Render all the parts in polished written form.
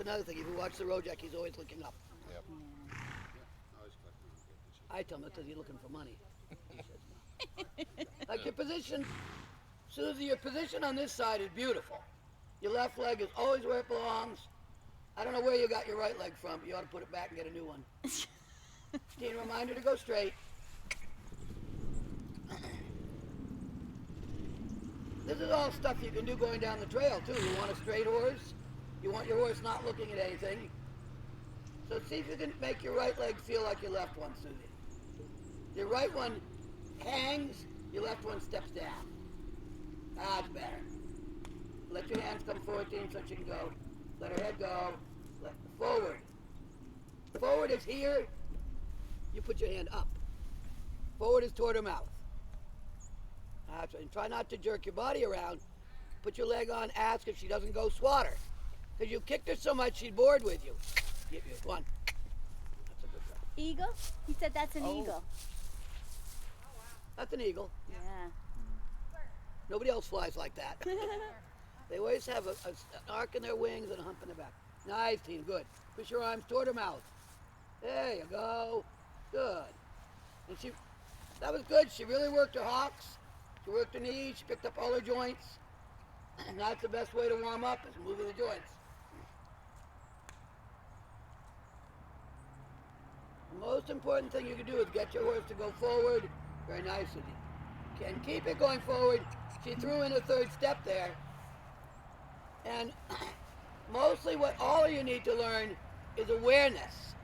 another thing. If you watch the road jack, he's always looking up. Yep. I tell him because he's looking for money. He says no. Like your position, Susie, your position on this side is beautiful. Your left leg is always where it belongs. I don't know where you got your right leg from, but you ought to put it back and get a new one. Teen, remind her to go straight. This is all stuff you can do going down the trail, too. You want a straight horse. You want your horse not looking at anything. So see if you can make your right leg feel like your left one, Susie. Your right one hangs, your left one steps down. That's better. Let your hands come forward, Teen, so she can go. Let her head go. Forward. Forward is here. You put your hand up. Forward is toward her mouth. That's right. And try not to jerk your body around. Put your leg on, ask if she doesn't go swat her. Because you kicked her so much, she's bored with you. Give you one. That's a good job. Eagle? He said that's an eagle. That's an eagle. Yeah. Nobody else flies like that. They always have an arc in their wings and a hump in their back. Nice, Teen, good. Push your arms toward her mouth. There you go. Good. And that was good. She really worked her hocks. She worked her knees. She picked up all her joints. And that's the best way to warm up, is moving the joints. The most important thing you can do is get your horse to go forward very nicely. And keep it going forward. She threw in a third step there. And mostly what all of you need to learn is awareness.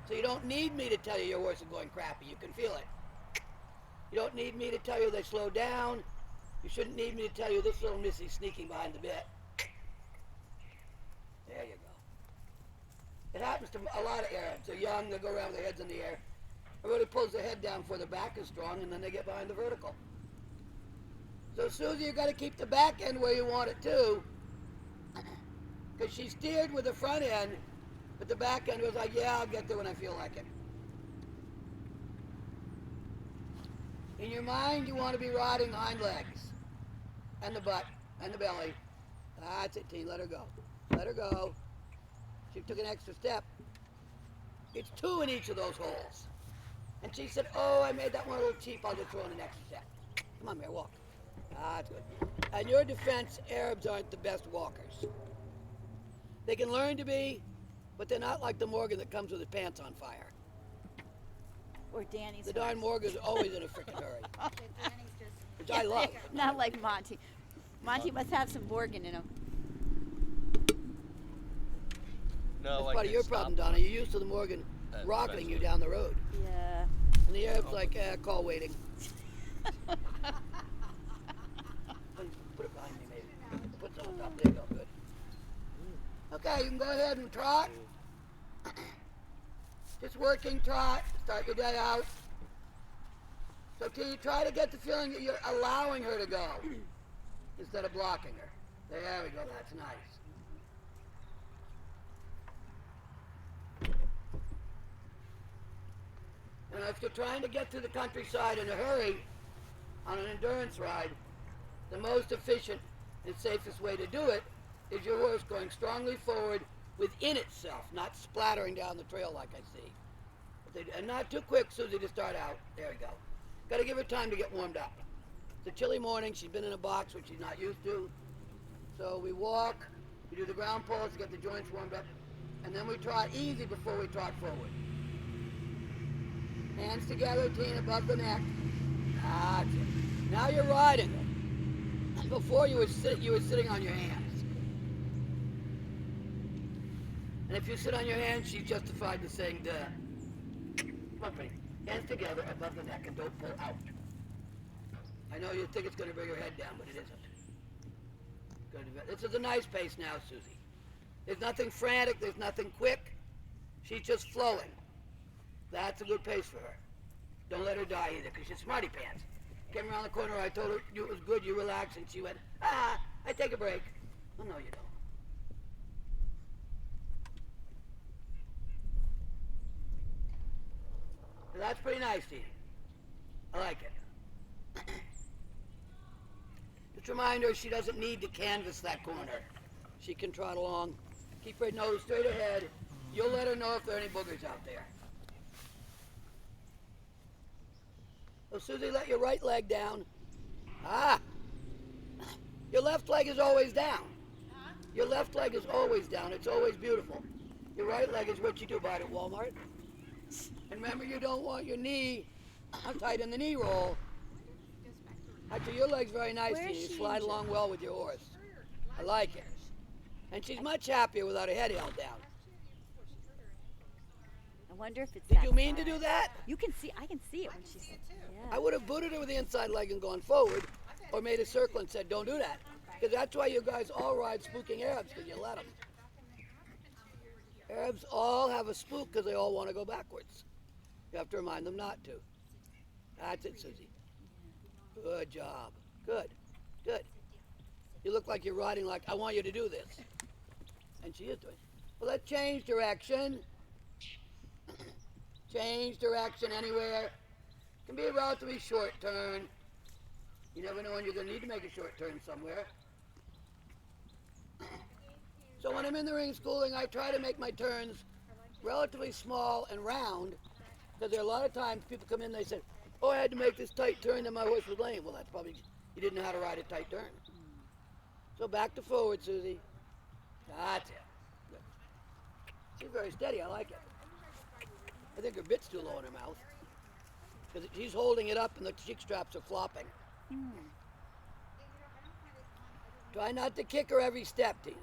So you don't need me to tell you your horse is going crappy. You can feel it. You don't need me to tell you they slow down. You shouldn't need me to tell you this little missy's sneaking behind the bit. There you go. It happens to a lot of Arabs. They're young, they go around with their heads in the air. Everybody pulls their head down before the back is strong, and then they get behind the vertical. So Susie, you got to keep the back end where you want it to, because she steered with the front end, but the back end was like, yeah, I'll get there when I feel like it. In your mind, you want to be riding hind legs, and the butt, and the belly. That's it, Teen, let her go. Let her go. She took an extra step. It's 2 in each of those holes. And she said, oh, I made that one a little cheap, I'll just throw in an extra step. Come on, Mare, walk. That's good. And your defense, Arabs aren't the best walkers. They can learn to be, but they're not like the Morgan that comes with his pants on fire. Or Danny's. The darn Morgan's always in a freaking hurry. Danny's just Which I love. Not like Monty. Monty must have some Morgan in him. No, That's like part of your problem, Donna. You're used to the Morgan rocketing you down the road. Yeah. And the Arab's like, call waiting. Put it behind me, maybe. Put some on top. There you go. Good. Okay, you can go ahead and trot. Just working trot. Start your day out. So can you try to get the feeling that you're allowing her to go instead of blocking her? There we go. That's nice. And if you're trying to get through the countryside in a hurry on an endurance ride, the most efficient and safest way to do it is your horse going strongly forward within itself, not splattering down the trail like I see. And not too quick, Susie, to start out. There we go. Got to give her time to get warmed up. It's a chilly morning. She's been in a box, which she's not used to. So we walk, we do the ground pulls to get the joints warmed up, and then we trot easy before we trot forward. Hands together, Teen, above the neck. That's it. Now you're riding her. Before you were sitting on your hands. And if you sit on your hands, she's justified to saying duh. Come on, pretty. Hands together above the neck and don't pull out. I know you think it's going to bring her head down, but it isn't. This is a nice pace now, Susie. There's nothing frantic, there's nothing quick. She's just flowing. That's a good pace for her. Don't let her die either, because she's smarty pants. Came around the corner, I told her it was good, you relax, and she went, I take a break. Oh, no, you don't. So that's pretty nice, Teen. I like it. Just remind her she doesn't need to canvas that corner. She can trot along. Keep her nose straight ahead. You'll let her know if there are any boogers out there. So Susie, let your right leg down. Ah! Your left leg is always down. Your left leg is always down. It's always beautiful. Your right leg is what you do buy at Walmart. And remember, you don't want your knee tight in the knee roll. Actually, your leg's very nice. Where You is she slide injured? along well with your horse. I like it. And she's much happier without her head held down. I wonder if it's. Did that you mean to side. do that? You can see. I can see it when she's. Yeah. I would have booted her with the inside leg and gone forward, or made a circle and said, don't do that. Because that's why you guys all ride spooking Arabs, because you let them. Arabs all have a spook because they all want to go backwards. You have to remind them not to. That's it, Susie. Good job. Good. Good. You look like you're riding like, I want you to do this. And she is doing it. Well, let's change direction. Change direction anywhere. Can be a relatively short turn. You never know when you're going to need to make a short turn somewhere. So when I'm in the ring schooling, I try to make my turns relatively small and round, because there are a lot of times people come in and they say, oh, I had to make this tight turn and my horse was lame. Well, that's probably, you didn't know how to ride a tight turn. So back to forward, Susie. That's it. Good. She's very steady. I like it. I think her bit's too low in her mouth, because she's holding it up and the cheek straps are flopping. Try not to kick her every step, Tina.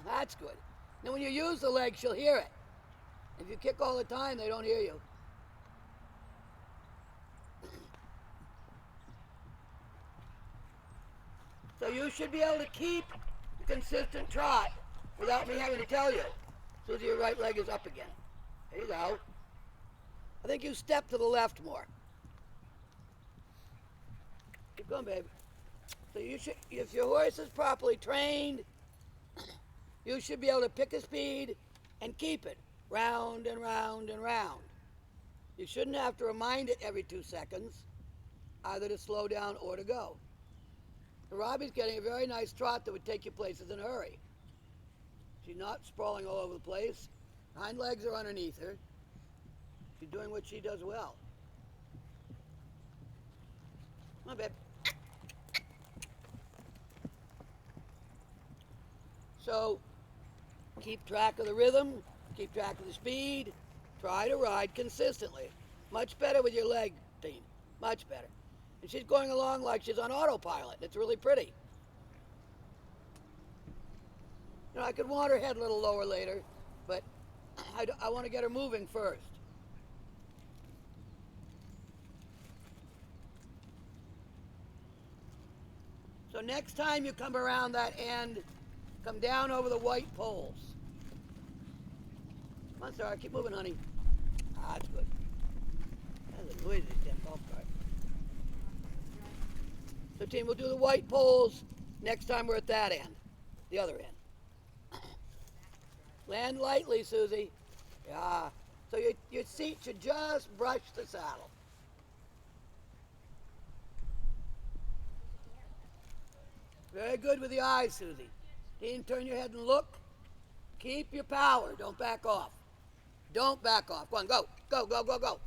That's good. Now when you use the leg, she'll hear it. If you kick all the time, they don't hear you. So you should be able to keep a consistent trot without me having to tell you. Susie, your right leg is up again. There you go. I think you step to the left more. Keep going, babe. So you should, if your horse is properly trained, you should be able to pick a speed and keep it round and round and round. You shouldn't have to remind it every 2 seconds either to slow down or to go. And Robbie's getting a very nice trot that would take you places in a hurry. She's not sprawling all over the place. Hind legs are underneath her. She's doing what she does well. Come on, babe. So, keep track of the rhythm, keep track of the speed, try to ride consistently. Much better with your leg, Dean. Much better. And she's going along like she's on autopilot. It's really pretty. You know, I could want her head a little lower later, but I want to get her moving first. So next time you come around that end, come down over the white poles. Come on, Sarah, keep moving, honey. Ah, that's good. That's a noisy damn golf cart. So, team, we'll do the white poles next time we're at that end, the other end. Land lightly, Susie. Yeah. So your seat should just brush the saddle. Very good with the eyes, Susie. Dean, turn your head and look. Keep your power. Don't back off. Don't back off. Go on, go. Go, go, go, go.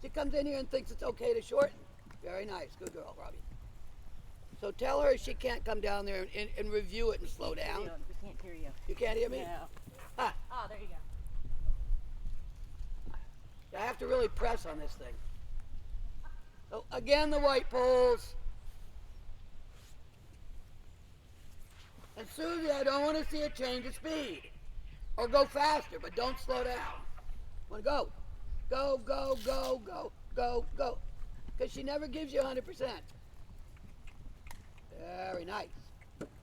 She comes in here and thinks it's okay to shorten. Very nice. Good girl, Robbie. So tell her she can't come down there and review it and slow down. We can't hear you. You can't hear me? No. Ah, Oh, there you go. I have to really press on this thing. So again, the white poles. And Susie, I don't want to see a change of speed. Or go faster, but don't slow down. Want to go. Go, go, go, go, go, go. Because she never gives you 100%. Very nice.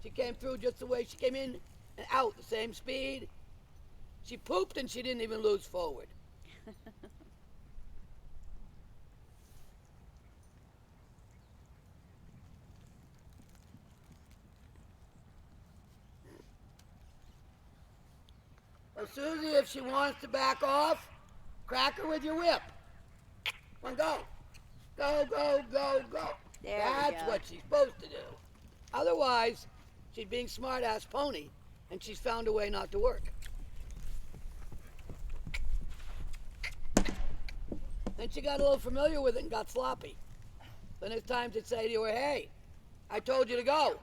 She came through just the way she came in and out, the same speed. She pooped and she didn't even lose forward. Well, Susie, if she wants to back off, crack her with your whip. Come on, go. Go, go, go, go. There we That's go. what she's supposed to do. Otherwise, she's being smart-ass pony, and she's found a way not to work. Then she got a little familiar with it and got sloppy. Then there's times to say to her, hey, I told you to go.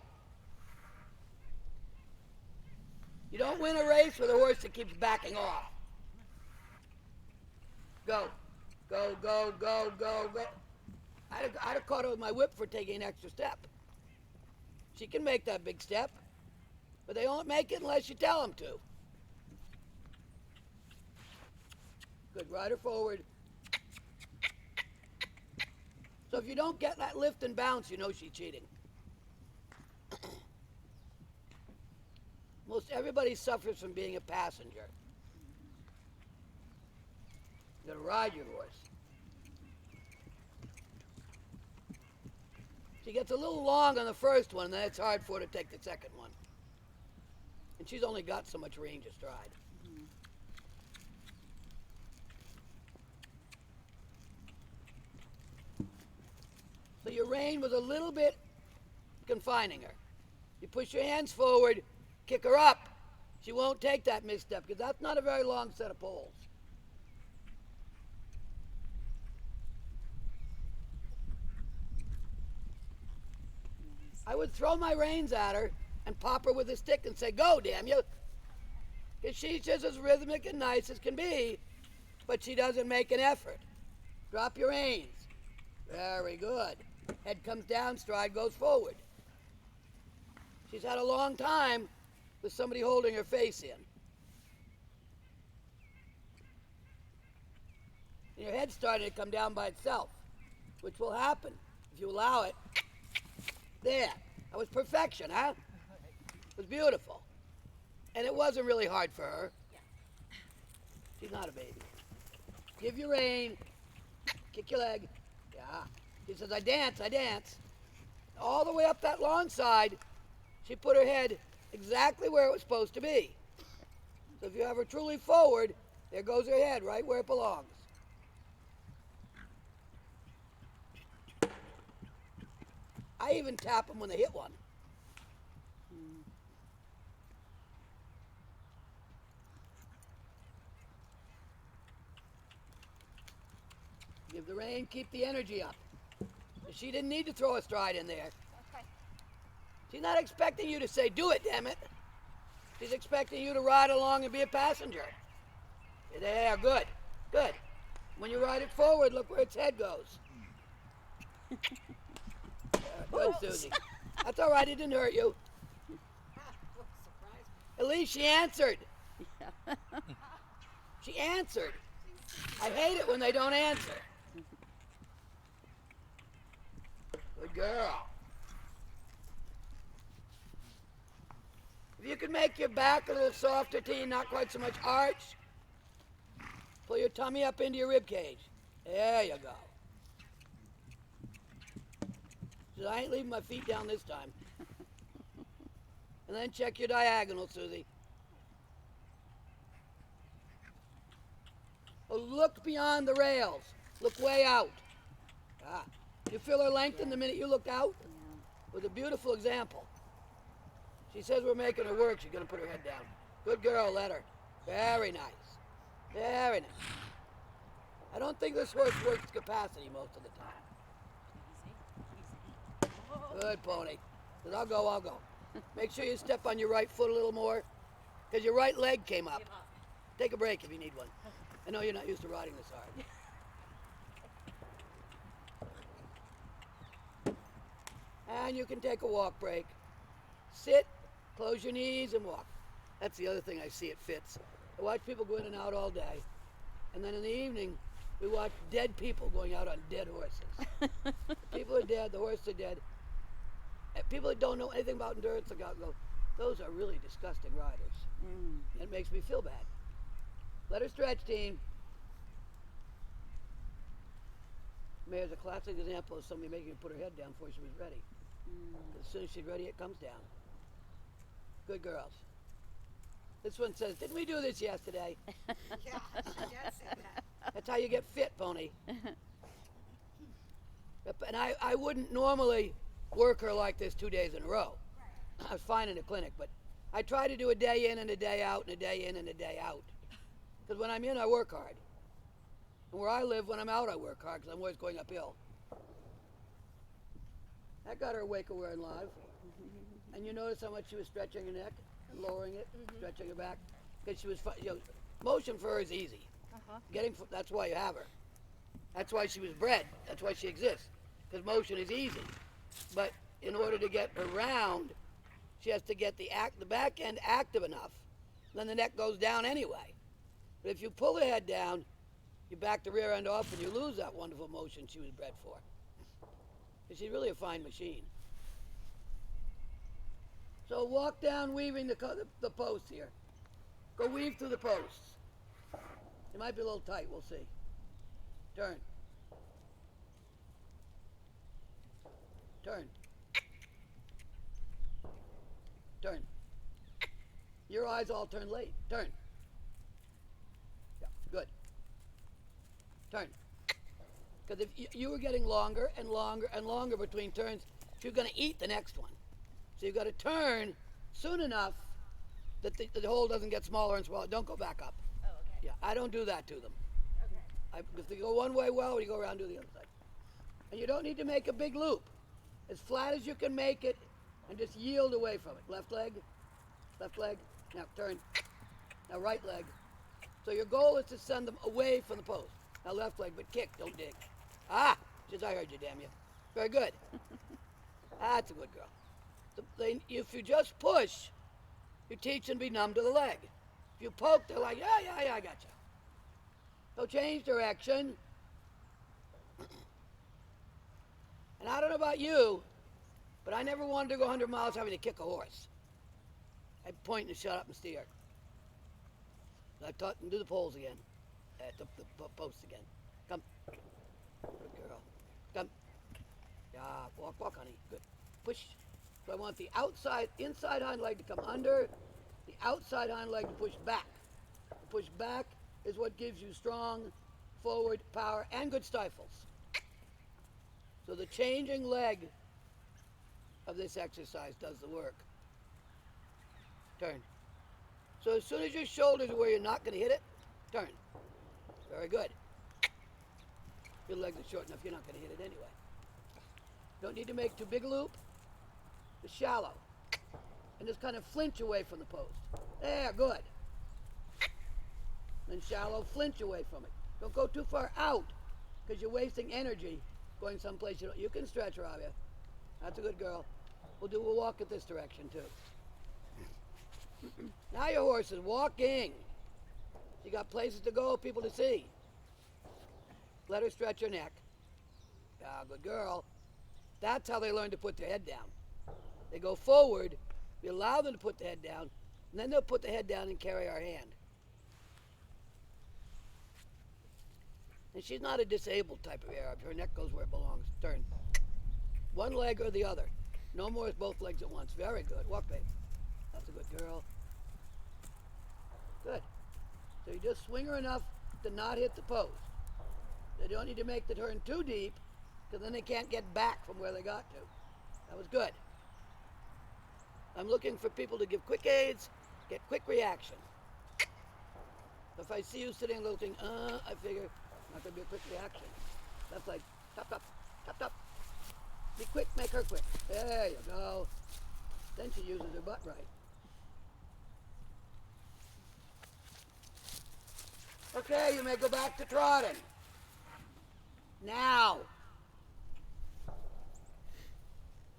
You don't win a race with a horse that keeps backing off. Go, go, go, go, go, go. I'd have caught her with my whip for taking an extra step. She can make that big step, but they won't make it unless you tell them to. Good, ride her forward. So if you don't get that lift and bounce, you know she's cheating. Most everybody suffers from being a passenger. You gotta ride your horse. She gets a little long on the first one, and then it's hard for her to take the second one. And she's only got so much range of stride. So your rein was a little bit confining her. You push your hands forward, kick her up. She won't take that misstep because that's not a very long set of poles. I would throw my reins at her and pop her with a stick and say, go, damn you. Because she's just as rhythmic and nice as can be, but she doesn't make an effort. Drop your reins. Very good. Head comes down, stride goes forward. She's had a long time with somebody holding her face in. And your head's starting to come down by itself, which will happen if you allow it. There. That was perfection, huh? It was beautiful. And it wasn't really hard for her. She's not a baby. Give your rein. Kick your leg. Yeah. She says, I dance, I dance. All the way up that long side, she put her head exactly where it was supposed to be. So if you have her truly forward, there goes her head right where it belongs. I even tap them when they hit one. Give the rein, keep the energy up. She didn't need to throw a stride in there. Okay. She's not expecting you to say, do it, damn it. She's expecting you to ride along and be a passenger. There, good, good. When you ride it forward, look where its head goes. Good, Susie. That's all right, it didn't hurt you. At least she answered. Yeah. She answered. I hate it when they don't answer. Good girl. If you could make your back a little softer, T, not quite so much arch, pull your tummy up into your rib cage. There you go. So I ain't leaving my feet down this time. And then check your diagonal, Susie. Oh, look beyond the rails. Look way out. Ah. You feel her lengthen the minute you look out? It was a beautiful example. She says we're making her work. She's going to put her head down. Good girl, let her. Very nice. Very nice. I don't think this horse works capacity most of the time. Good pony. Says, I'll go, I'll go. Make sure you step on your right foot a little more because your right leg came up. Take a break if you need one. I know you're not used to riding this hard. And you can take a walk break. Sit, close your knees, and walk. That's the other thing I see at Fitz. I watch people go in and out all day. And then in the evening, we watch dead people going out on dead horses. People are dead, the horses are dead. And people that don't know anything about endurance go, those are really disgusting riders. And it makes me feel bad. Let her stretch, team. Mayor's a classic example of somebody making her put her head down before she was ready. As soon as she's ready, it comes down. Good girls. This one says, didn't we do this yesterday? Yeah, she does say that. That's how you get fit, pony. And I wouldn't normally work her like this 2 days in a row. I was fine in the clinic, but I try to do a day in and a day out and a day in and a day out. Because when I'm in, I work hard. And where I live, when I'm out, I work hard because I'm always going uphill. That got her awake and wearing live. And you notice how much she was stretching her neck and lowering it, stretching her back. Because she was, motion for her is easy. That's why you have her. That's why she was bred. That's why she exists. Because motion is easy. But in order to get her round, she has to get the back end active enough. Then the neck goes down anyway. But if you pull the head down, you back the rear end off and you lose that wonderful motion she was bred for. But she's really a fine machine. So walk down weaving the posts here. Go weave through the posts. It might be a little tight, we'll see. Turn. Turn. Turn. Your eyes all turn late. Turn. Yeah, good. Turn. Because if you were getting longer and longer and longer between turns, you're going to eat the next one. So you've got to turn soon enough that the hole doesn't get smaller and smaller. Don't go back up. Oh, okay. Yeah, I don't do that to them. Okay. If they go one way well, you go around and do the other side. And you don't need to make a big loop. As flat as you can make it, and just yield away from it. Left leg, now turn. Now right leg. So your goal is to send them away from the post. Now left leg, but kick, don't dig. Ah, just I heard you, damn you. Very good. That's a good girl. If you just push, you teach them to be numb to the leg. If you poke, they're like, yeah, I gotcha. So change direction. And I don't know about you, but I never wanted to go 100 miles having to kick a horse. I'd point and shut up and steer. I taught them to do the poles again. The posts again. Come. Good girl. Come. Yeah, walk, honey. Good. Push. So I want the inside hind leg to come under, the outside hind leg to push back. The push back is what gives you strong forward power and good stifles. So the changing leg of this exercise does the work. Turn. So as soon as your shoulders are where you're not going to hit it, turn. Very good. Your legs are short enough, you're not going to hit it anyway. Don't need to make too big a loop. Just shallow. And just kind of flinch away from the post. There, good. Then shallow, flinch away from it. Don't go too far out because you're wasting energy going someplace you don't. You can stretch, Rabia. That's a good girl. We'll walk at this direction too. Now your horse is walking. You got places to go, people to see. Let her stretch her neck. Ah, good girl. That's how they learn to put their head down. They go forward, we allow them to put the head down, and then they'll put the head down and carry our hand. And she's not a disabled type of Arab. Her neck goes where it belongs. Turn. One leg or the other. No more as both legs at once. Very good. Walk, babe. That's a good girl. Good. So you just swing her enough to not hit the post. They don't need to make the turn too deep, because then they can't get back from where they got to. That was good. I'm looking for people to give quick aids, get quick reaction. If I see you sitting looking, I figure not going to be a quick reaction. That's like, tap. Be quick, make her quick. There you go. Then she uses her butt right. Okay, you may go back to trotting. Now.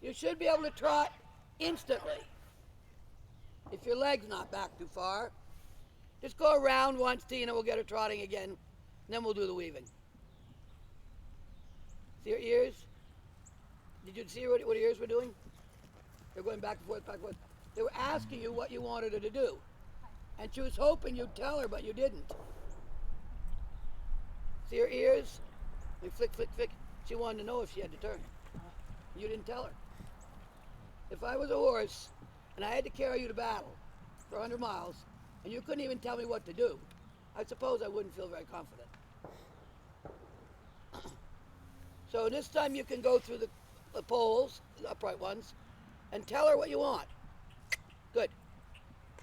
You should be able to trot instantly. If your leg's not back too far, just go around once, Tina, we'll get her trotting again, and then we'll do the weaving. See her ears? Did you see what her ears were doing? They're going back and forth, back and forth. They were asking you what you wanted her to do. And she was hoping you'd tell her, but you didn't. See her ears? They flick. She wanted to know if she had to turn. You didn't tell her. If I was a horse and I had to carry you to battle for 100 miles and you couldn't even tell me what to do, I suppose I wouldn't feel very confident. So this time you can go through the poles, the upright ones, and tell her what you want. Good.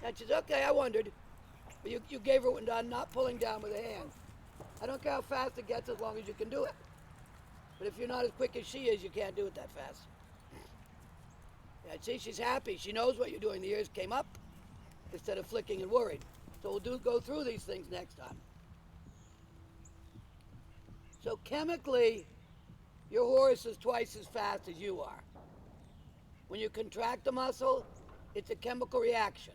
And she's, okay, I wondered. But you gave her not pulling down with a hand. I don't care how fast it gets as long as you can do it. But if you're not as quick as she is, you can't do it that fast. Yeah, see, she's happy. She knows what you're doing. The ears came up instead of flicking and worried. So we'll go through these things next time. So chemically, your horse is twice as fast as you are. When you contract the muscle, it's a chemical reaction.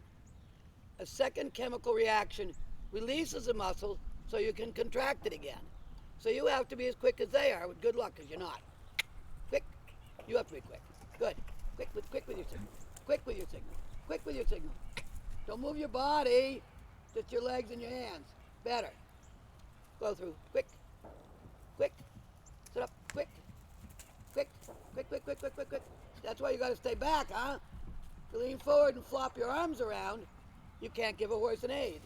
A second chemical reaction releases the muscle so you can contract it again. So you have to be as quick as they are. With good luck, because you're not. Quick. You have to be quick. Good. Quick with your signal. Quick with your signal. Quick with your signal. Don't move your body. Just your legs and your hands. Better. Go through. Quick. Quick. Sit up. Quick. Quick. Quick, quick, quick, quick, quick, quick. That's why you got to stay back, huh? If you lean forward and flop your arms around, you can't give a horse an aid.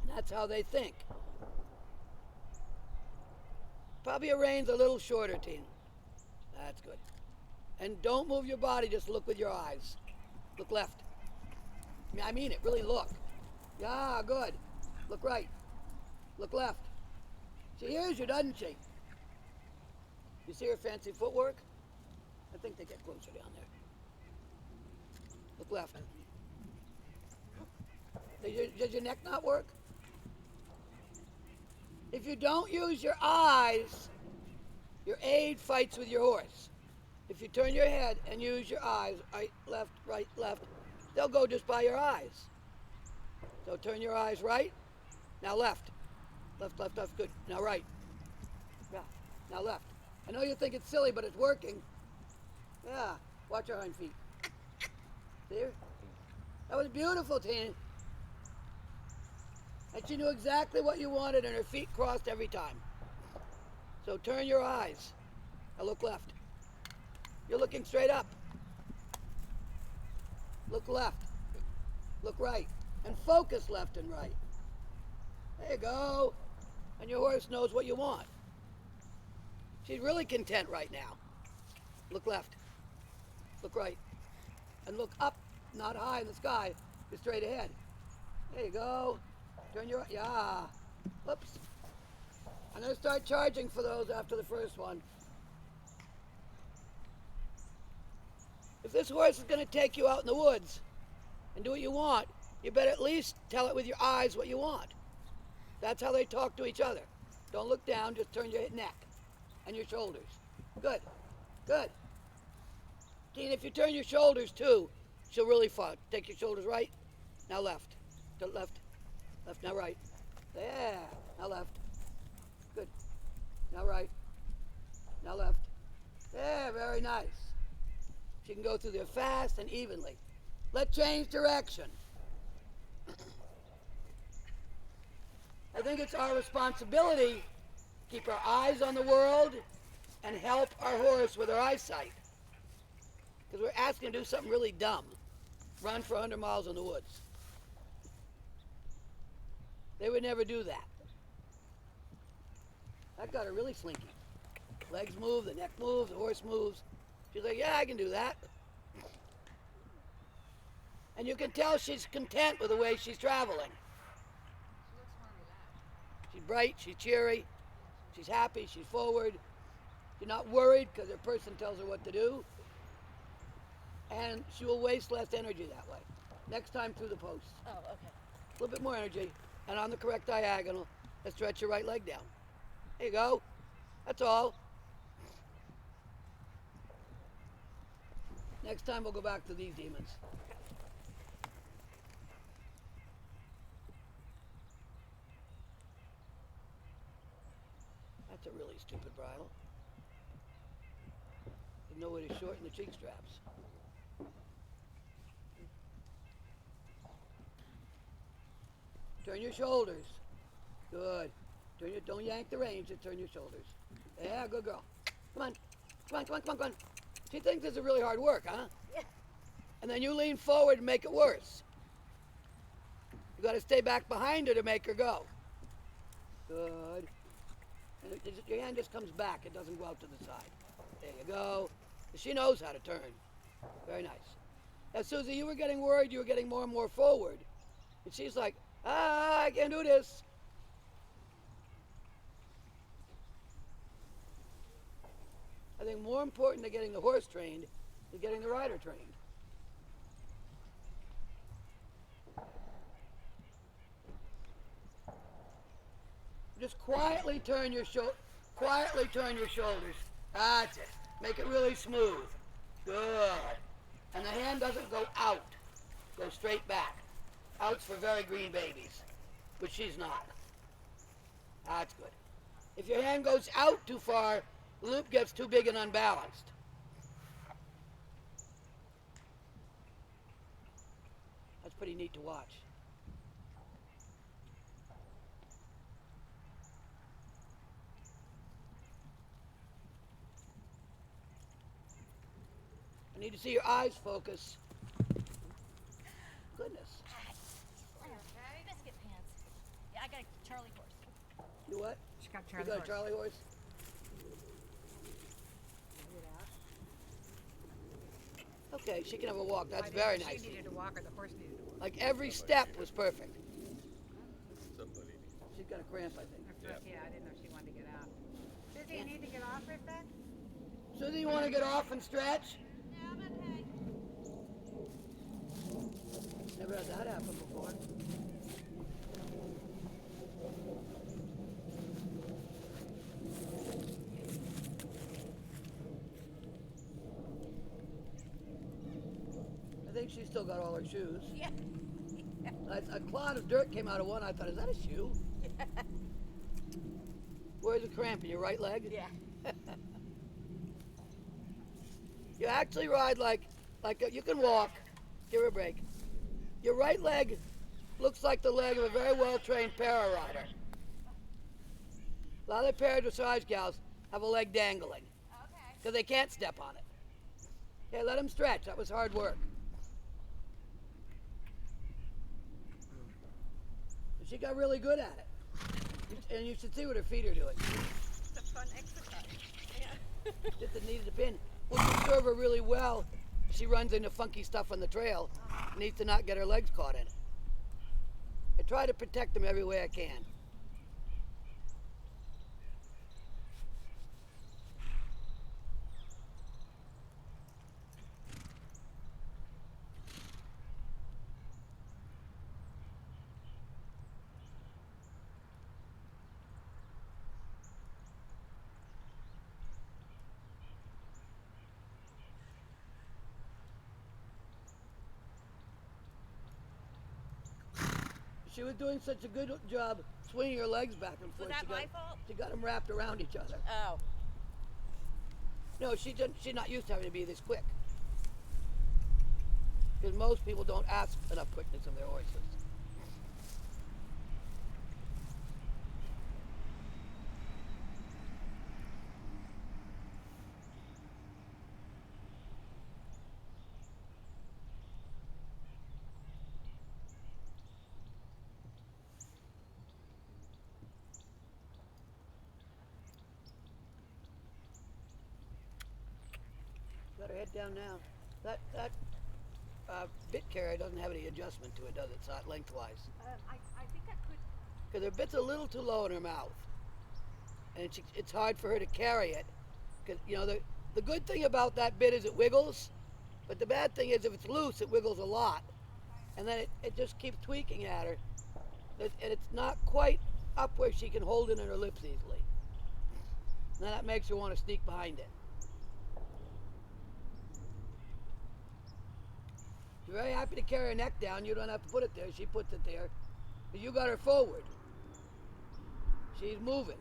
And that's how they think. Probably a reign's a little shorter, Teen. That's good. And don't move your body, just look with your eyes. Look left. I mean it, really look. Yeah, good. Look right. Look left. She hears you, doesn't she? You see her fancy footwork? I think they get closer down there. Look left. Does your neck not work? If you don't use your eyes, your aid fights with your horse. If you turn your head and use your eyes, right, left, they'll go just by your eyes. So turn your eyes right, now left. Left, left, left, good. Now right. Yeah, now left. I know you think it's silly, but it's working. Yeah, watch your hind feet. See her? That was beautiful, Tina. And she knew exactly what you wanted, and her feet crossed every time. So turn your eyes. Now look left. You're looking straight up. Look left. Look right. And focus left and right. There you go. And your horse knows what you want. She's really content right now. Look left. Look right. And look up, not high in the sky, but straight ahead. There you go. Turn your, yeah. Whoops. I'm going to start charging for those after the first one. If this horse is going to take you out in the woods and do what you want, you better at least tell it with your eyes what you want. That's how they talk to each other. Don't look down, just turn your neck and your shoulders. Good, good. Tina, if you turn your shoulders too, she'll really fight. Take your shoulders right, now left. To left, left, now right. There, now left. Good. Now right, now left. There, very nice. She can go through there fast and evenly. Let's change direction. I think it's our responsibility to keep our eyes on the world and help our horse with our eyesight. Because we're asking to do something really dumb. Run for 100 miles in the woods. They would never do that. That got her really slinky. Legs move, the neck moves, the horse moves. She's like, yeah, I can do that. And you can tell she's content with the way she's traveling. She's bright, she's cheery, she's happy, she's forward. She's not worried because her person tells her what to do. And she will waste less energy that way. Next time through the post. Oh, okay. A little bit more energy. And on the correct diagonal, let's stretch your right leg down. There you go. That's all. Next time we'll go back to these demons. That's a really stupid bridle. There's no way to shorten the cheek straps. Turn your shoulders. Good. Don't yank the reins, just turn your shoulders. Yeah, good girl. Come on. Come on, come on, come on, come on. She thinks this is really hard work, huh? Yeah. And then you lean forward and make it worse. You got to stay back behind her to make her go. Good. And your hand just comes back. It doesn't go out to the side. There you go. She knows how to turn. Very nice. Now, Susie, you were getting worried. You were getting more and more forward. And she's like, I can't do this. I think more important than getting the horse trained is getting the rider trained. Just quietly turn your shoulders. That's it. Make it really smooth. Good. And the hand doesn't go out. Go straight back. Out's for very green babies, but she's not. That's good. If your hand goes out too far, the loop gets too big and unbalanced. That's pretty neat to watch. I need to see your eyes focus. Goodness. Biscuit pants. Yeah, I got a Charlie horse. You what? She got You got a Charlie horse? Okay, she can have a walk. That's very nice. She needed to walk, or the horse needed to walk. Like every step was perfect. Somebody. She's got a cramp, I think. Yeah, I didn't know she wanted to get out. Susie, you need to get off for a sec? Susie, you want to get off and stretch? Yeah, I'm okay. Never had that happen before. I think she's still got all her shoes. Yeah. A clod of dirt came out of one. I thought, is that a shoe? Where's the cramp in your right leg? Yeah. You actually ride you can walk. Give her a break. Your right leg looks like the leg of a very well-trained para rider. A lot of the para dressage gals have a leg dangling Okay. because they can't step on it. Okay, let him stretch. That was hard work. She got really good at it. And you should see what her feet are doing. It's a fun exercise. Yeah. Just the knee to the pin. When you serve her really well, she runs into funky stuff on the trail. Needs to not get her legs caught in it. I try to protect them every way I can. She was doing such a good job swinging her legs back and forth. Was that my fault? She got them wrapped around each other. Oh. No, she's not used to having to be this quick. Because most people don't ask enough quickness of their horses. Got her head down now. That bit carrier doesn't have any adjustment to it, does it? It's not lengthwise. I think I could. Because her bit's a little too low in her mouth. And it's hard for her to carry it. Because, the good thing about that bit is it wiggles. But the bad thing is if it's loose, it wiggles a lot. And then it just keeps tweaking at her. And it's not quite up where she can hold it in her lips easily. And that makes her want to sneak behind it. You're very happy to carry her neck down. You don't have to put it there. She puts it there. But you got her forward. She's moving.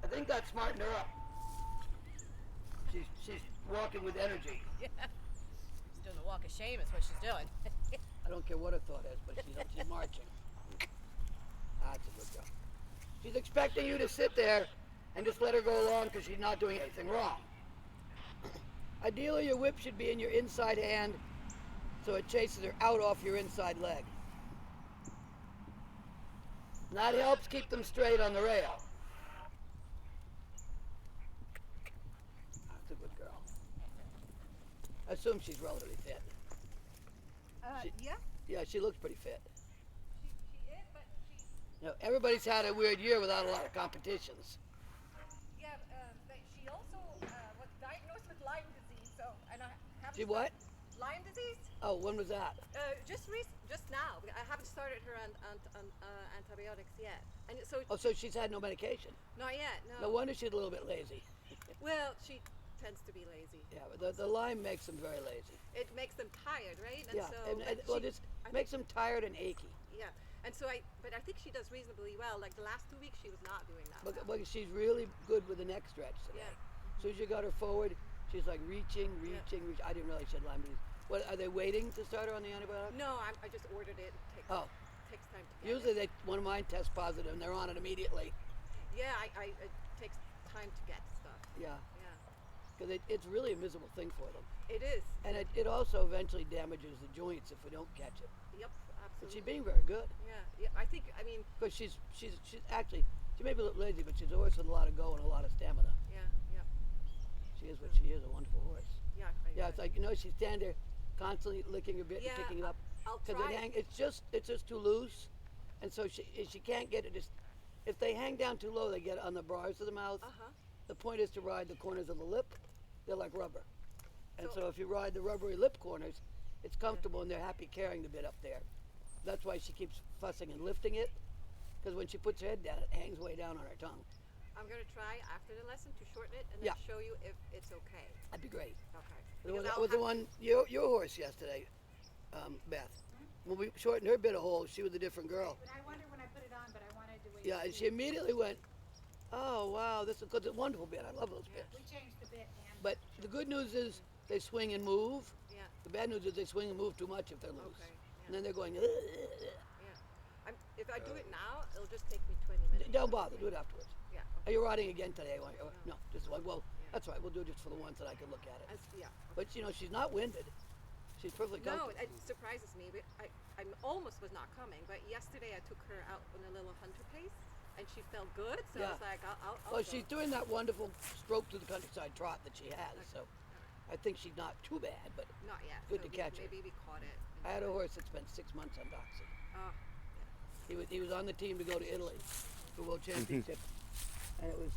I think that smartened her up. She's walking with energy. Yeah. She's doing the walk of shame is what she's doing. I don't care what her thought is, but she's marching. That's a good job. She's expecting you to sit there and just let her go along because she's not doing anything wrong. Ideally, your whip should be in your inside hand so it chases her out off your inside leg. And that helps keep them straight on the rail. That's a good I assume she's relatively fit. She- Yeah, Yeah, she looks pretty fit. she is, but she, You know, everybody's had a weird year without a lot of competitions. yeah, but she also was diagnosed with Lyme disease. So, and I haven't. She what? Lyme disease? Oh, when was that? Just now. I haven't started her on antibiotics yet, and so Oh, so she's had no medication. not yet. No wonder she's a little bit lazy. Well, she tends to be lazy. Yeah, but the Lyme makes them very lazy. It makes them tired, right? And Yeah, so and well, she- just I makes them tired and achy. yeah. And so but I think she does reasonably well. Like the last 2 weeks, she was not doing that. But, well. but she's really good with the neck stretch today. Yeah. As soon as you got her forward, she's like reaching. I didn't realize she had Lyme disease. What, are they waiting to start her on the antibiotic? No, I just ordered it. It takes time to get Usually it. one of mine tests positive and they're on it immediately. Yeah, it takes time to get stuff. Yeah, Yeah, because it's really a miserable thing for them. it is. And it also eventually damages the joints if we don't catch it. Yep, But absolutely. she's being very good. Yeah. I think. I mean, Because she's actually, she may be a little lazy, but she's a horse with a lot of go and a lot of stamina. yeah. She is what she is, a wonderful horse. Yeah. Yeah, it's like, she's standing there constantly licking her bit Yeah, and picking it up. I'll Because try. it's just too loose. And so she can't get it. If they hang down too low, they get on the bars of the mouth. Uh-huh. The point is to ride the corners of the lip. They're like rubber. And So- so if you ride the rubbery lip corners, it's comfortable and they're happy carrying the bit up there. That's why she keeps fussing and lifting it. Because when she puts her head down, it hangs way down on her tongue. I'm gonna try after the lesson to shorten it and then Yeah. show you if it's okay. That'd be great. Okay. That Because was, I'll was the have- one, your horse yesterday, Beth. When we shortened her bit a hole, she was a different girl. But I wondered when I put it on, but I wanted to wait. Yeah, and she immediately went, oh, wow, this is because it's a wonderful bit. I love those bits. We changed the bit, and. But the good news is they swing and move. Yeah. The bad news is they swing and move too much if they're loose. Okay, And then they're going, Yeah. If I do it now, it'll just take me 20 minutes. don't bother, do it afterwards. Yeah. Are you riding again today? No, just one. Well, Yeah. that's right. We'll do it just for the ones that I can look at it. Yeah. But she's not winded. She's perfectly No, comfortable. it surprises me. I almost was not coming, but yesterday I took her out on a little hunter pace, and she felt good. So I Yeah. was like, I'll Well, go. she's doing that wonderful stroke to the countryside trot that she has. So I think she's not too bad. But Not yet. Good so to catch her. Maybe we caught it. I had a horse that spent 6 months on Doxy. Oh, He was on the team to go to Italy for World Championship, and it was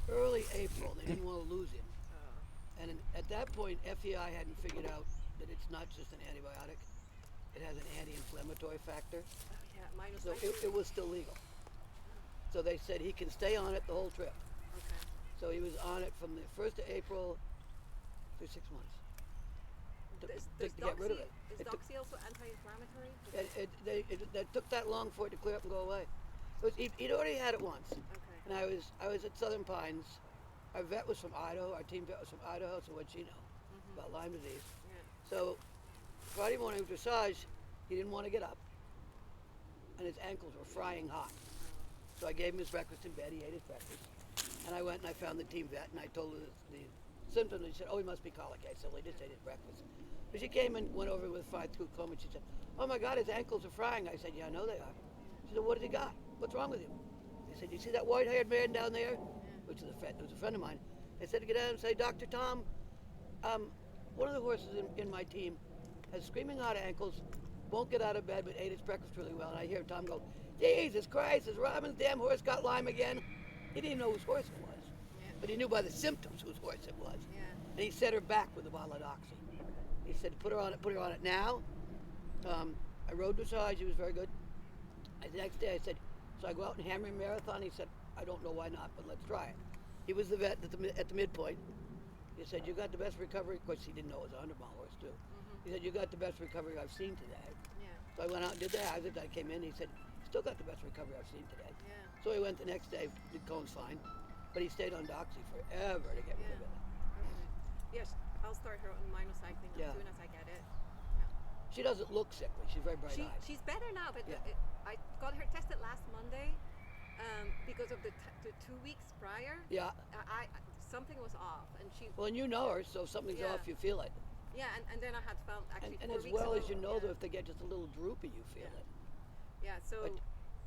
early April. They didn't want to lose him, and at that point, FEI hadn't figured out that it's not just an antibiotic; it has an anti-inflammatory factor. yeah, mine was So like it was still legal. So they said he can stay on it the whole trip. Okay. So he was on it from the 1st of April for 6 months to get rid of it. Is It took- Doxy also anti-inflammatory? It took that long for it to clear up and go away. He'd already had it once. Okay. And I was at Southern Pines. Our vet was from Idaho. Our team vet was from Idaho. So what'd she know about Lyme disease? Yeah. So Friday morning dressage, he didn't want to get up, and his ankles were frying hot. So I gave him his breakfast in bed. He ate his breakfast, and I went and I found the team vet and I told her the symptoms. And he said, "Oh, he must be colic." I said, "Well, he just ate his breakfast." But she came and went over with a 5-tooth comb and she said, "Oh my God, his ankles are frying." I said, "Yeah, I know they are." She said, "What has he got? What's wrong with him?" I said, "You see that white-haired man down there?" Which is it was a friend of mine. I said to get out and say, "Dr. Tom, one of the horses in my team has screaming hot ankles, won't get out of bed, but ate his breakfast really well." And I hear Tom go, "Jesus Christ, is Robin's damn horse got Lyme again?" He didn't even know whose horse it was, but he knew by the symptoms whose horse it was. Yeah. And he set her back with a bottle of Doxy. He said, put her on it now. I rode dressage, he was very good. The next day I said, so I go out and hammer him marathon. He said, I don't know why not, but let's try it. He was the vet at the midpoint. He said, you got the best recovery. Of course, he didn't know it was a 100-mile horse, too. He said, you got the best recovery I've seen today. Yeah. So I went out and did the hazard. I came in, he said, still got the best recovery I've seen today. Yeah. So he went the next day, the cone's fine. But he stayed on Doxy forever to get rid of it. Okay. Yes, I'll start her on minocycline Yeah. as soon as I get it. She doesn't look sickly. She's very bright-eyed. She's better now, but Yeah. I got her tested last Monday because of the 2 weeks prior. Yeah. I something was off, and she. Well, and you know her, so if something's Yeah. off, you feel it. Yeah, and then I had found actually And 4 as weeks well ago, as you know, yeah. that if they get just a little droopy, you feel Yeah. it. Yeah. So. But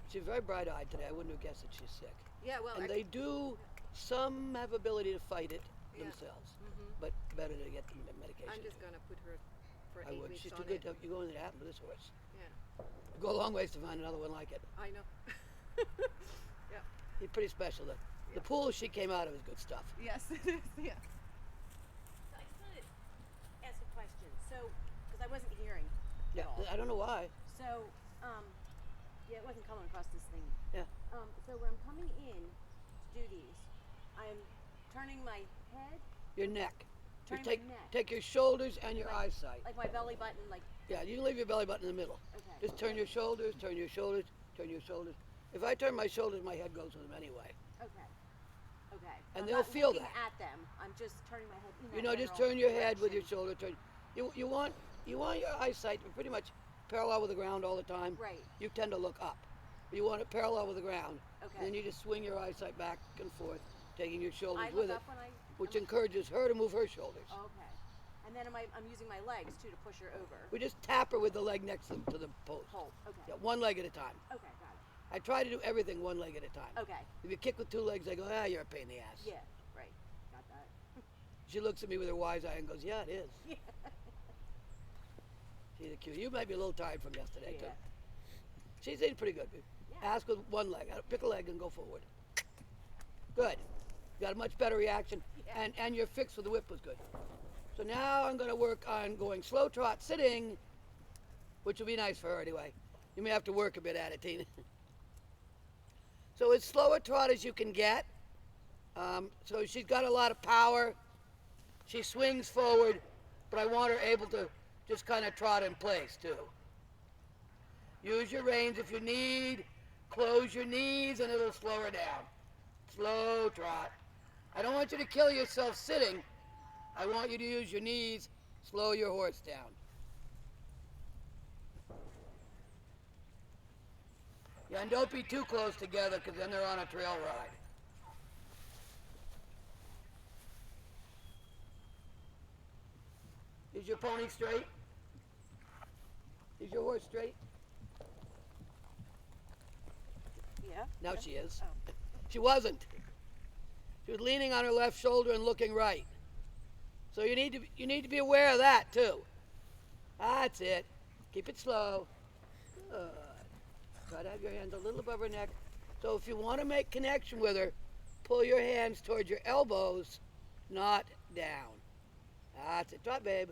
she's very bright-eyed today. I wouldn't have guessed that she's sick. yeah. Well. And they do, some have ability to fight it Yeah. themselves. Mhm. but better to get the medication. I'm just too. gonna put her for I 8 would. weeks She's on too good it. to. You go into that with this horse. Yeah, You go a long ways to find another one like it. I know. Yeah. He's pretty special. The pool she came out of is good stuff. Yes, it is. Yeah. So I just wanted to ask a question. So, because I wasn't hearing Yeah, at all. I don't know why. So, yeah, it wasn't coming across this thing. Yeah. So when I'm coming in to do these, I'm turning my head, Your neck. You turning take my neck, take your shoulders and your Like- eyesight. like my belly button, like Yeah, you can leave your belly button in the middle. okay. Just turn your shoulders, turn your shoulders, turn your shoulders. If I turn my shoulders, my head goes with them anyway. Okay. Okay. And I'm they'll not feel looking that. at them. I'm just turning my head in that You know, just general turn your head with your direction. shoulder. Turn. You want your eyesight to be pretty much parallel with the ground all the time. Right. You tend to look up. You want it parallel with the ground. Okay. And then you just swing your eyesight back and forth, taking your shoulders I with look it, up when I. which I'm- encourages her to move her shoulders. Okay. And then I'm using my legs too to push her over. We just tap her with the leg next to the post. Hold. Okay. Yeah, one leg at a time. Okay. Got it. I try to do everything one leg at a time. Okay. If you kick with two legs, I go, you're a pain in the ass. Yeah. Right. Got that. She looks at me with her wise eye and goes, yeah, it is. Yeah. She's a cute. You might be a little tired from yesterday, too. Yeah. She's eating pretty good. Yeah. Ask with one leg. Pick a leg and go forward. Good. Got a much better reaction. Yeah. And your fix with the whip was good. So now I'm going to work on going slow trot sitting, which will be nice for her anyway. You may have to work a bit at it, Tina. So as slow a trot as you can get. So she's got a lot of power. She swings forward, but I want her able to just kind of trot in place too. Use your reins if you need. Close your knees and it'll slow her down. Slow trot. I don't want you to kill yourself sitting. I want you to use your knees. Slow your horse down. Yeah, and don't be too close together because then they're on a trail ride. Is your pony straight? Is your horse straight? Yeah. Now she is. Oh. She wasn't. She was leaning on her left shoulder and looking right. So you need to be aware of that too. That's it. Keep it slow. Good. Try to have your hands a little above her neck. So if you want to make connection with her, pull your hands towards your elbows, not down. That's it. Trot, babe.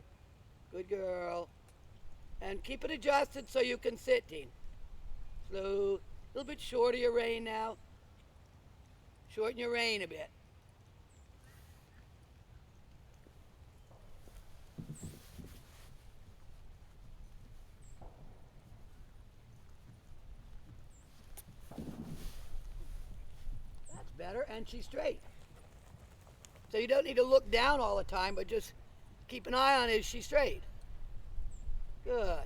Good girl. And keep it adjusted so you can sit, Dean. Slow. A little bit short of your rein now. Shorten your rein a bit. That's better, and she's straight. So you don't need to look down all the time, but just keep an eye on is she straight. Good.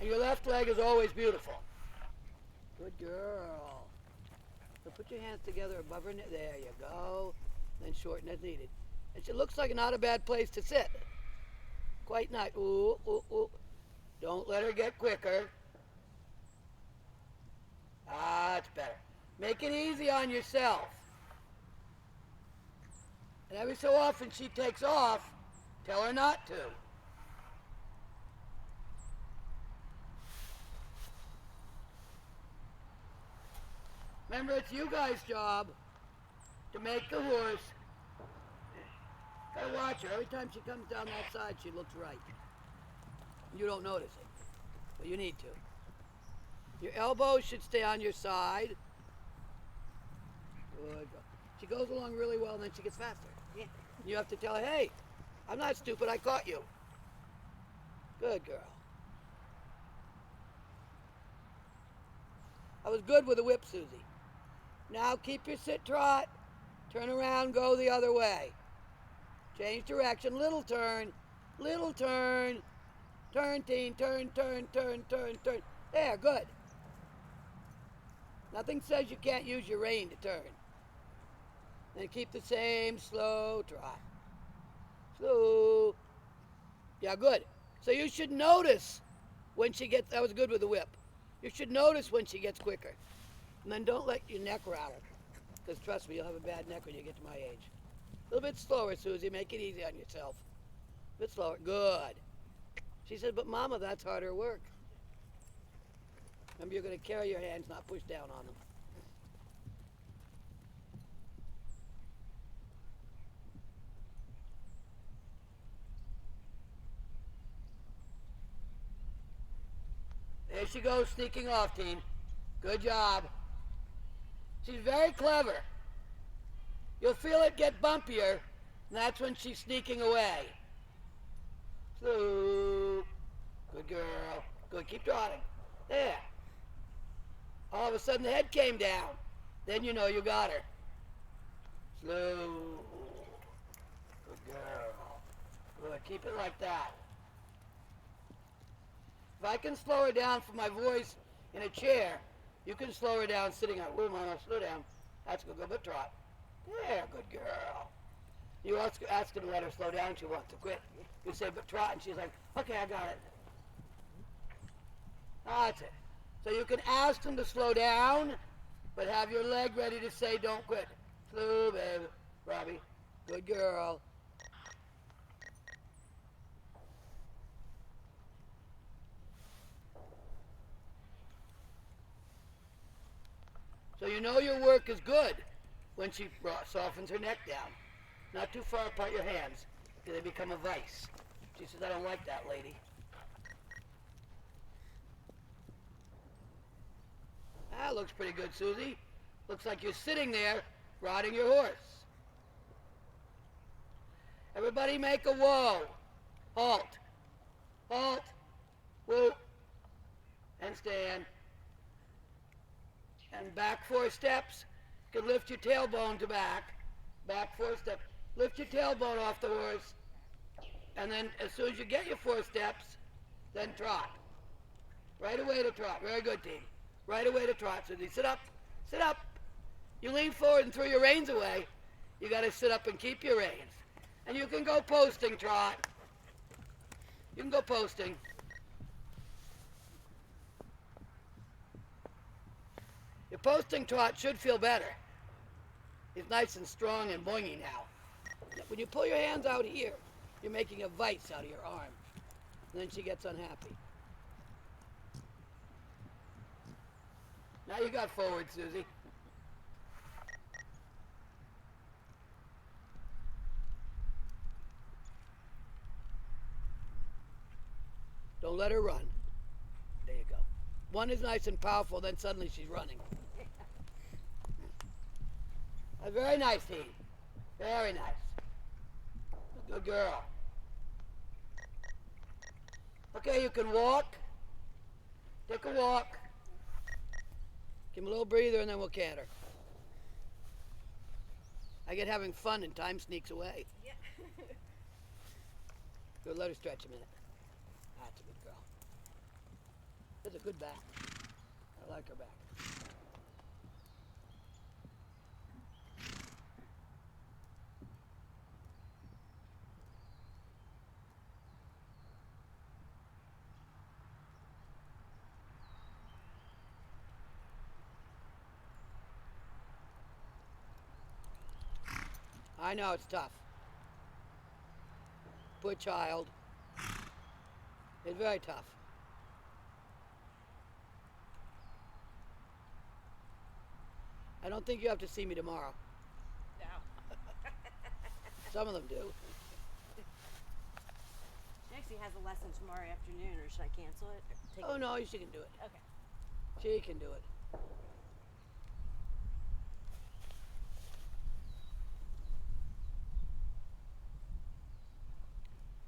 And your left leg is always beautiful. Good girl. So put your hands together above her neck. There you go. Then shorten as needed. And she looks like not a bad place to sit. Quite nice. Ooh, ooh, ooh. Don't let her get quicker. That's better. Make it easy on yourself. And every so often she takes off, tell her not to. Remember, it's you guys' job to make the horse. Gotta watch her. Every time she comes down that side, she looks right. You don't notice it, but you need to. Your elbows should stay on your side. Good. She goes along really well, and then she gets faster. Yeah. You have to tell her, hey, I'm not stupid, I caught you. Good girl. I was good with the whip, Susie. Now keep your sit trot. Turn around, go the other way. Change direction, little turn, turn, teen, turn, turn, turn, turn, turn. There, good. Nothing says you can't use your rein to turn. Then keep the same slow trot. Slow. Yeah, good. So you should notice when she gets, that was good with the whip. You should notice when she gets quicker. And then don't let your neck rattle. Because trust me, you'll have a bad neck when you get to my age. A little bit slower, Susie. Make it easy on yourself. A bit slower. Good. She said, but Mama, that's harder work. Remember, you're going to carry your hands, not push down on them. There she goes, sneaking off, team. Good job. She's very clever. You'll feel it get bumpier, and that's when she's sneaking away. Slow. Good girl. Good, keep trotting. There. All of a sudden the head came down. Then you know you got her. Slow. Good girl. Good, keep it like that. If I can slow her down for my voice in a chair, you can slow her down sitting on. Whoa, Mama, slow down. That's good, but trot. There, good girl. You ask her to let her slow down, she wants to quit. You say, but trot, and she's like, okay, I got it. That's it. So you can ask them to slow down, but have your leg ready to say, don't quit. Slow, baby. Robbie. Good girl. So you know your work is good when she softens her neck down. Not too far apart your hands, because they become a vice. She says, I don't like that, lady. That looks pretty good, Susie. Looks like you're sitting there riding your horse. Everybody make a whoa. Halt. Halt. Whoa. And stand. And back 4 steps. You can lift your tailbone to back. Back 4 steps. Lift your tailbone off the horse. And then as soon as you get your 4 steps, then trot. Right away to trot. Very good, team. Right away to trot, Susie. Sit up. Sit up. You lean forward and throw your reins away. You got to sit up and keep your reins. And you can go posting, trot. You can go posting. Your posting trot should feel better. It's nice and strong and boingy now. When you pull your hands out here, you're making a vice out of your arm. And then she gets unhappy. Now you got forward, Susie. Don't let her run. There you go. One is nice and powerful, then suddenly she's running. Very nice, team. Very nice. Good girl. Okay, you can walk. Take a walk. Give him a little breather and then we'll canter. I get having fun and time sneaks away. Yeah. Good, let her stretch a minute. That's a good girl. That's a good back. I like her back. I know it's tough. Poor child. It's very tough. I don't think you have to see me tomorrow. No. Some of them do. She actually has a lesson tomorrow afternoon, or should I cancel it? Take Oh it? no, she can do it. Okay. She can do it.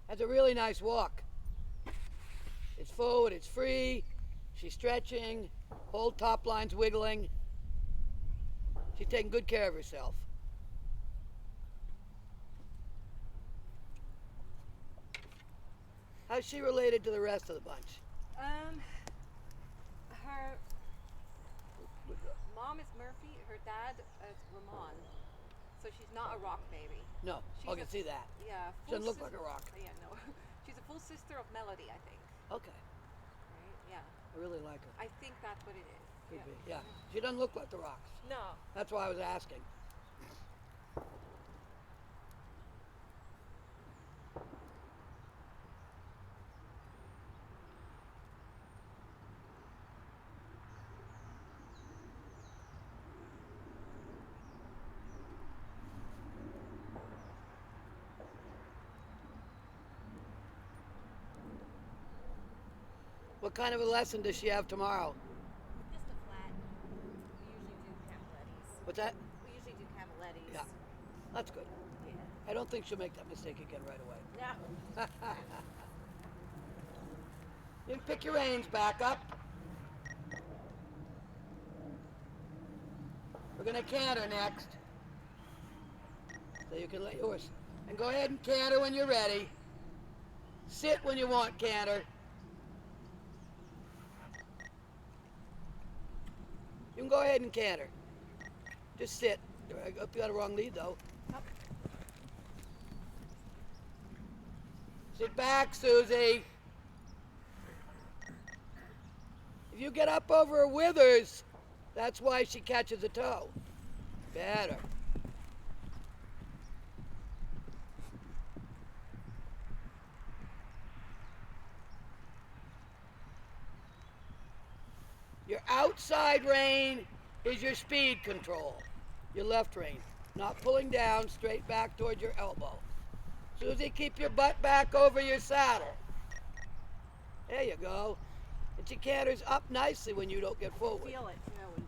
That's a really nice walk. It's forward, it's free. She's stretching. Whole top line's wiggling. She's taking good care of herself. How's she related to the rest of the bunch? Her mom is Murphy, her dad is Ramon. So she's not a rock baby. No, I can see that. Yeah. She doesn't look like a rock. Yeah, no. She's a full sister of Melody, I think. Okay, Right? Yeah. I really like her. I think that's what it is. Could Yeah. be. Yeah, she doesn't look like the rocks. No. That's why I was asking. What kind of a lesson does she have tomorrow? Just a flat. We usually do Cavalettis. What's that? We usually do Cavalettis. Yeah. That's good. Yeah. I don't think she'll make that mistake again right away. Yeah. You can pick your reins back up. We're going to canter next. So you can let yours. And go ahead and canter when you're ready. Sit when you want canter. You can go ahead and canter. Just sit. I hope you got a wrong lead though. Nope. Sit back, Susie. If you get up over her withers, that's why she catches a toe. Better. Your outside rein is your speed control. Your left rein. Not pulling down, straight back towards your elbow. Susie, keep your butt back over your saddle. There you go. And she canters up nicely when you don't get forward. Feel it. Really.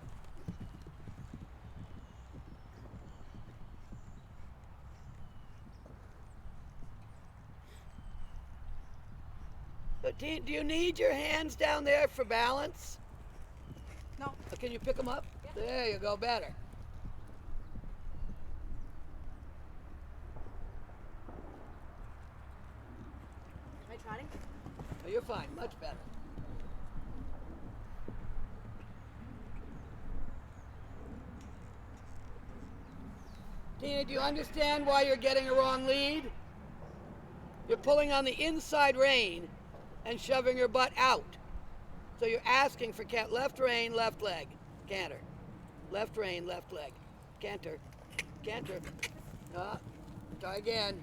But do you need your hands down there for balance? No. Or can you pick them up? Yeah. There you go, better. Am I trotting? Oh, you're fine, much better. Tina, do you understand why you're getting a wrong lead? You're pulling on the inside rein and shoving your butt out. So you're asking for left rein, left leg, canter. Left rein, left leg, canter, canter. Try again.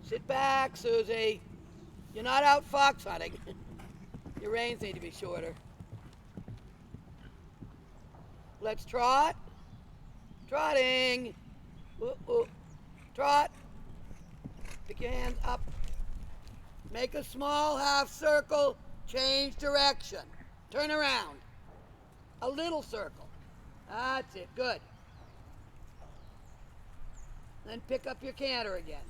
Sit back, Susie. You're not out fox hunting. Your reins need to be shorter. Let's trot. Trotting. Ooh, ooh. Trot. Pick your hands up. Make a small half circle. Change direction. Turn around. A little circle. That's it. Good. Then pick up your canter again.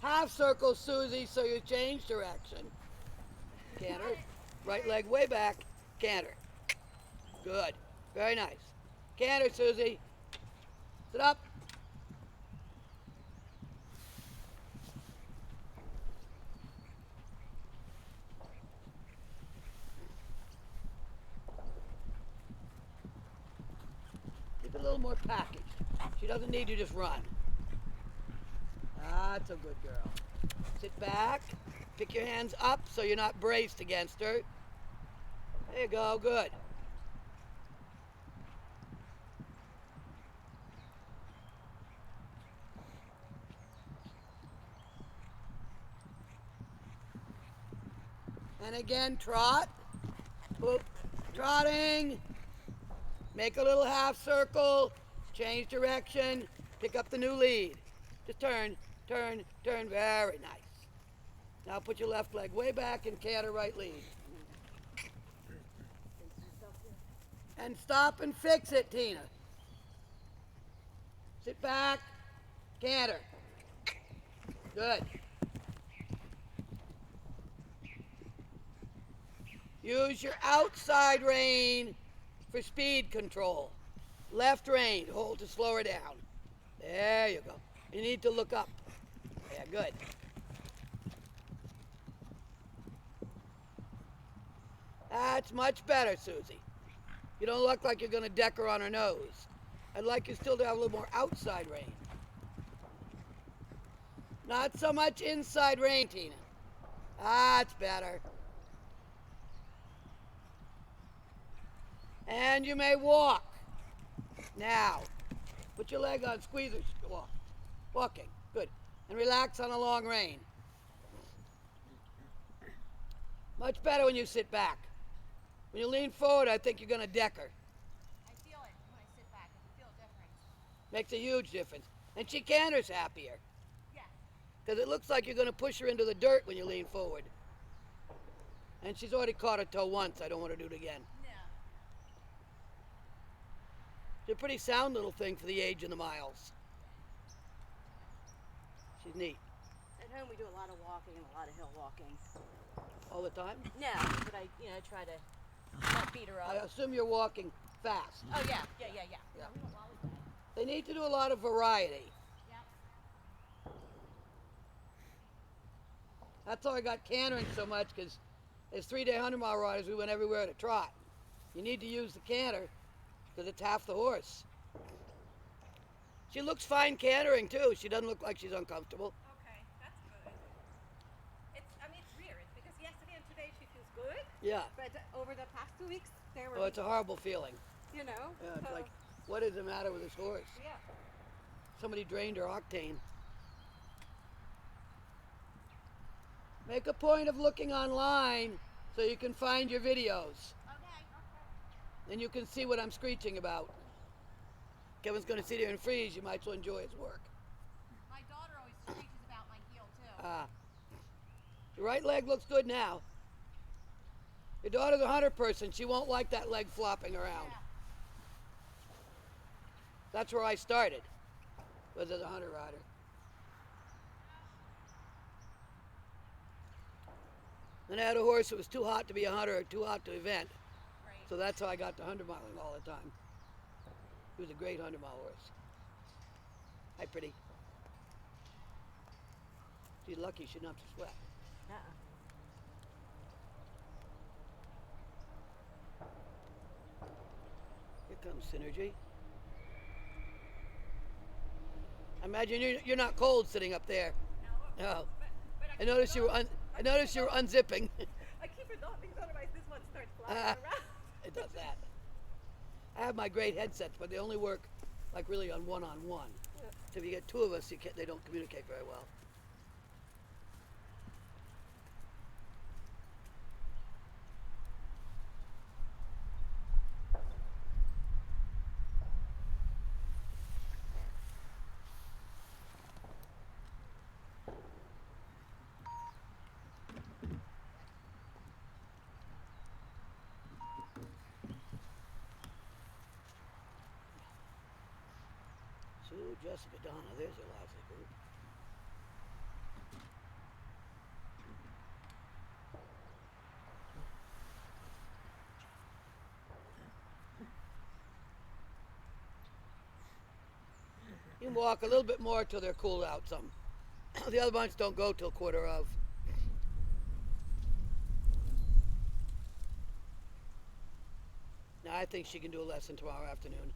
Half circle, Susie, so you change direction. Canter. Right leg way back. Canter. Good. Very nice. Canter, Susie. Sit up. Keep it a little more packaged. She doesn't need you to just run. That's a good girl. Sit back. Pick your hands up so you're not braced against her. There you go. Good. And again, trot. Oop. Trotting. Make a little half circle. Change direction. Pick up the new lead. Just turn, turn, turn. Very nice. Now put your left leg way back and canter right lead. And stop and fix it, Tina. Sit back. Canter. Good. Use your outside rein for speed control. Left rein, hold to slow her down. There you go. You need to look up. Yeah, good. That's much better, Susie. You don't look like you're going to deck her on her nose. I'd like you still to have a little more outside rein. Not so much inside rein, Tina. That's better. And you may walk. Now, put your leg on, squeeze her, walk. Walking, good. And relax on a long rein. Much better when you sit back. When you lean forward, I think you're going to deck her. I feel it when I sit back. Makes a huge difference. And she canters happier. Yes. Because it looks like you're going to push her into the dirt when you lean forward. And she's already caught her toe once. I don't want to do it again. No. She's a pretty sound little thing for the age and the miles. She's neat. At home we do a lot of walking and a lot of hill walking. All the time? No, but I, try to not beat her I up. assume you're walking fast. Oh yeah. Yeah. Yeah. We don't lollygag. They need to do a lot of variety. Yep. That's how I got cantering so much, because as 3-day 100-mile riders, we went everywhere to trot. You need to use the canter because it's half the horse. She looks fine cantering too. She doesn't look like she's uncomfortable. Okay, that's good. It's weird because yesterday and today she feels good, Yeah. but over the past 2 weeks there were, Oh, it's a horrible feeling. you know. Yeah, it's so, like, what is the matter with this horse? yeah. Somebody drained her octane. Make a point of looking online so you can find your videos. Okay. Then you can see what I'm screeching about. Kevin's going to sit here and freeze. You might as well enjoy his work. My daughter always screeches about my heel too. Your right leg looks good now. Your daughter's a hunter person. She won't like that leg flopping around. Yeah. That's where I started, was as a hunter rider. Then I had a horse that was too hot to be a hunter or too hot to event. Right. So that's how I got to 100-miling all the time. He was a great 100-mile horse. Hi, pretty. She's lucky she didn't have to sweat. Here comes Synergy. I imagine you're not cold sitting up there. No. But I noticed you were unzipping. I keep it on because otherwise this one starts flying around. It does that. I have my great headsets, but they only work like really on one-on-one. So if you get two of us, they don't communicate very well. Sue, Jessica, Donna, there's a lively group. You can walk a little bit more till they're cooled out some. The other bunch don't go till quarter of. Now I think she can do a lesson tomorrow afternoon.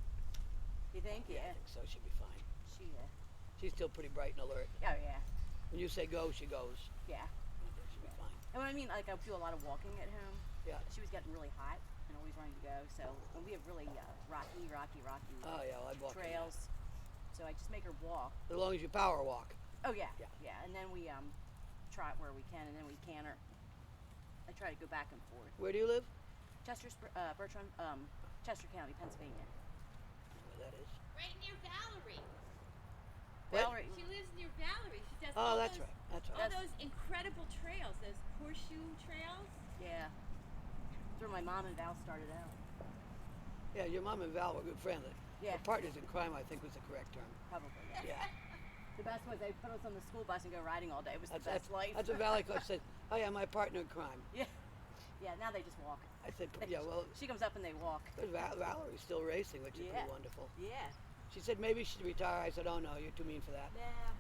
You think? Yeah. I think so. She'll be fine. She. She's still pretty bright and alert. Oh yeah. When you say go, she goes. Yeah. She'll be fine. And when I mean, like, I do a lot of walking at home. Yeah. She was getting really hot and always wanting to go. So when we have really rocky Oh yeah, well, I'd walk. trails, so I just make her walk. As long as you power walk. Oh yeah. Yeah. And then we trot where we can, and then we canter. I try to go back and forth. Where do you live? Bertrand, Chester County, Pennsylvania. Where that is. Right near Valerie. What? Valerie. She lives near Valerie. She does Oh, all that's those, right. That's all right. those incredible trails, those horseshoe trails. Yeah. That's where my mom and Val started out. Yeah, your mom and Val were good friends. Yeah. Partners in crime, I think, was the correct term. Probably. Yeah. The best was they put us on the school bus and go riding all day. It was the best life. That's what Valley Coach said. Oh yeah, my partner in crime. Yeah. Yeah. Now they just walk. I said, yeah, well, She comes up and they walk. but Valerie's still racing, which is Yeah. pretty wonderful. Yeah. She said maybe she'd retire. I said, oh no, you're too mean for that. Nah.